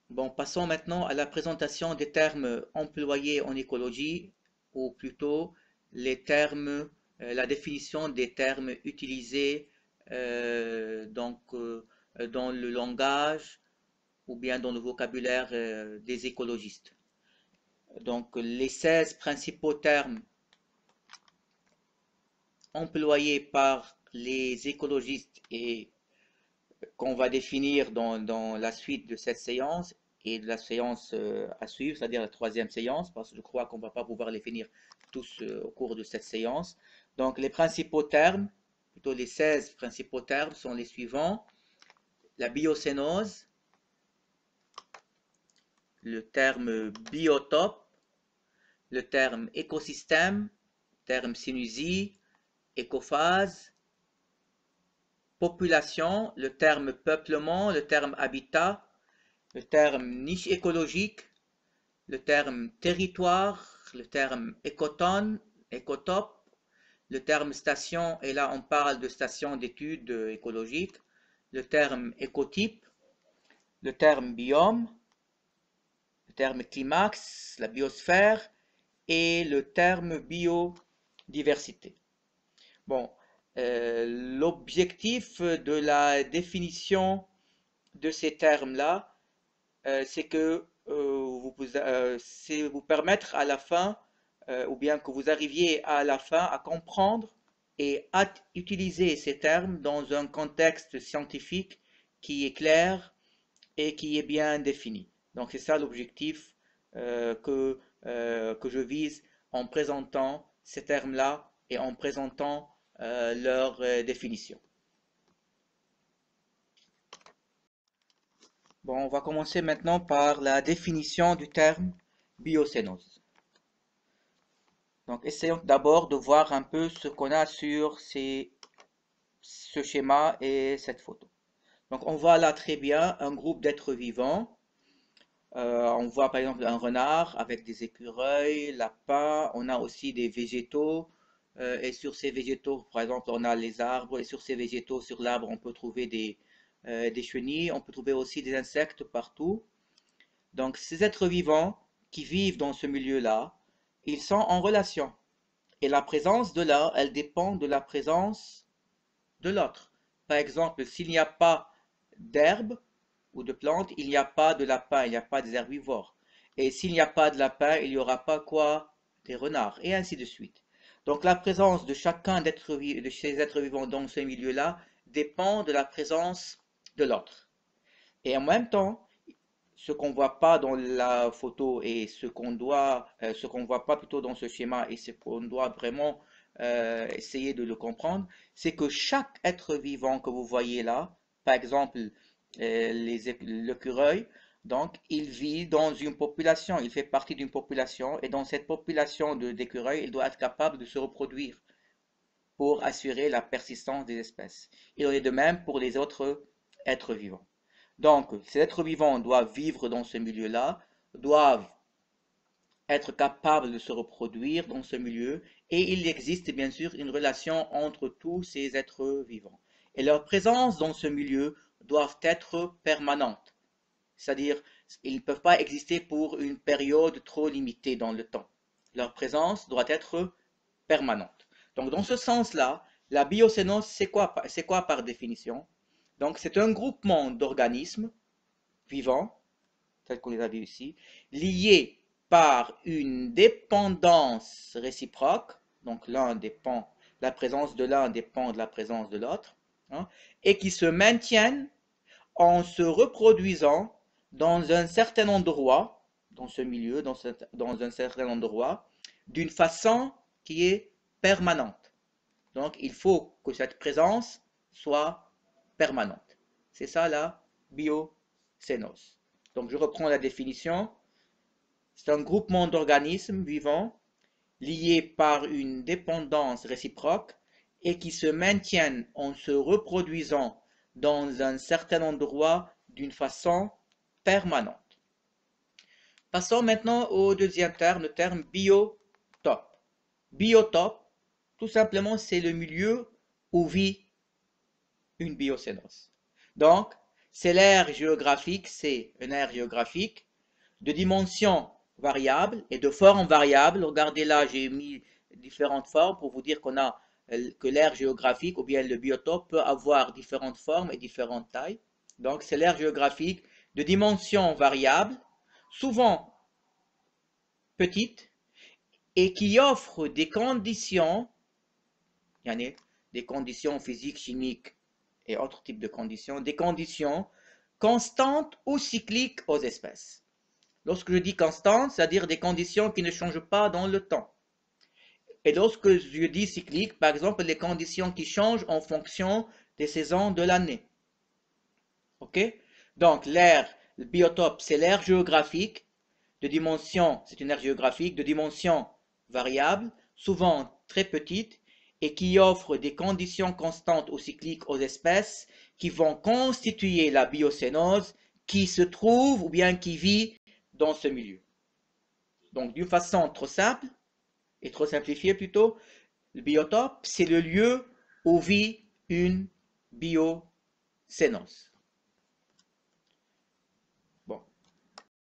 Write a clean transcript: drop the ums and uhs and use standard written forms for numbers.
Bon, passons maintenant à la présentation des termes employés en écologie, ou plutôt les termes, la définition des termes utilisés dans le langage ou bien dans le vocabulaire des écologistes. Donc, les 16 principaux termes employés par les écologistes et qu'on va définir dans la suite de cette séance et de la séance à suivre, c'est-à-dire la troisième séance, parce que je crois qu'on ne va pas pouvoir les finir tous au cours de cette séance. Donc, les principaux termes, plutôt les 16 principaux termes sont les suivants. La biocénose, le terme biotope, le terme écosystème, terme synusie, écophase, population, le terme peuplement, le terme habitat, le terme niche écologique, le terme territoire, le terme écotone, écotope, le terme station, et là on parle de station d'études écologiques, le terme écotype, le terme biome, le terme climax, la biosphère, et le terme biodiversité. Bon, l'objectif de la définition de ces termes-là, c'est que c'est vous permettre à la fin, ou bien que vous arriviez à la fin à comprendre et à utiliser ces termes dans un contexte scientifique qui est clair et qui est bien défini. Donc c'est ça l'objectif que je vise en présentant ces termes-là et en présentant leur définition. Bon, on va commencer maintenant par la définition du terme biocénose. Donc, essayons d'abord de voir un peu ce qu'on a sur ce schéma et cette photo. Donc, on voit là très bien un groupe d'êtres vivants. On voit par exemple un renard avec des écureuils, lapins. On a aussi des végétaux. Et sur ces végétaux, par exemple, on a les arbres. Et sur ces végétaux, sur l'arbre, on peut trouver des chenilles. On peut trouver aussi des insectes partout. Donc, ces êtres vivants qui vivent dans ce milieu-là, ils sont en relation. Et la présence de l'un, elle dépend de la présence de l'autre. Par exemple, s'il n'y a pas d'herbe ou de plantes, il n'y a pas de lapin, il n'y a pas des herbivores. Et s'il n'y a pas de lapin, il n'y aura pas quoi? Des renards, et ainsi de suite. Donc la présence de chacun de ces êtres vivants dans ce milieu-là dépend de la présence de l'autre. Et en même temps, ce qu'on voit pas dans la photo et ce qu'on voit pas plutôt dans ce schéma et ce qu'on doit vraiment essayer de le comprendre, c'est que chaque être vivant que vous voyez là, par exemple l'écureuil, donc il vit dans une population, il fait partie d'une population et dans cette population d'écureuils, il doit être capable de se reproduire pour assurer la persistance des espèces. Il en est de même pour les autres êtres vivants. Donc, ces êtres vivants doivent vivre dans ce milieu-là, doivent être capables de se reproduire dans ce milieu, et il existe bien sûr une relation entre tous ces êtres vivants. Et leur présence dans ce milieu doit être permanente, c'est-à-dire ils ne peuvent pas exister pour une période trop limitée dans le temps. Leur présence doit être permanente. Donc, dans ce sens-là, la biocénose, c'est quoi par définition? Donc, c'est un groupement d'organismes vivants, tels qu'on les a vus ici, liés par une dépendance réciproque, donc la présence de l'un dépend de la présence de l'autre, hein, et qui se maintiennent en se reproduisant dans un certain endroit, dans ce milieu, dans un certain endroit, d'une façon qui est permanente. Donc, il faut que cette présence soit permanente. C'est ça la biocénose. Donc, je reprends la définition. C'est un groupement d'organismes vivants liés par une dépendance réciproque et qui se maintiennent en se reproduisant dans un certain endroit d'une façon permanente. Passons maintenant au deuxième terme, le terme biotope. Biotope, tout simplement, c'est le milieu où vit une biocénose. Donc, c'est l'aire géographique, c'est une aire géographique de dimensions variables et de formes variables. Regardez là, j'ai mis différentes formes pour vous dire que l'aire géographique ou bien le biotope peut avoir différentes formes et différentes tailles. Donc c'est l'aire géographique de dimensions variables, souvent petites, et qui offre des conditions, des conditions physiques, chimiques et autres types de conditions, des conditions constantes ou cycliques aux espèces. Lorsque je dis constante, c'est-à-dire des conditions qui ne changent pas dans le temps. Et lorsque je dis cyclique, par exemple, les conditions qui changent en fonction des saisons de l'année. OK? Donc, le biotope, c'est l'aire géographique de dimension, c'est une aire géographique de dimension variable, souvent très petite, et qui offre des conditions constantes ou cycliques aux espèces qui vont constituer la biocénose qui se trouve ou bien qui vit dans ce milieu. Donc, d'une façon trop simple, et trop simplifiée plutôt, le biotope, c'est le lieu où vit une biocénose.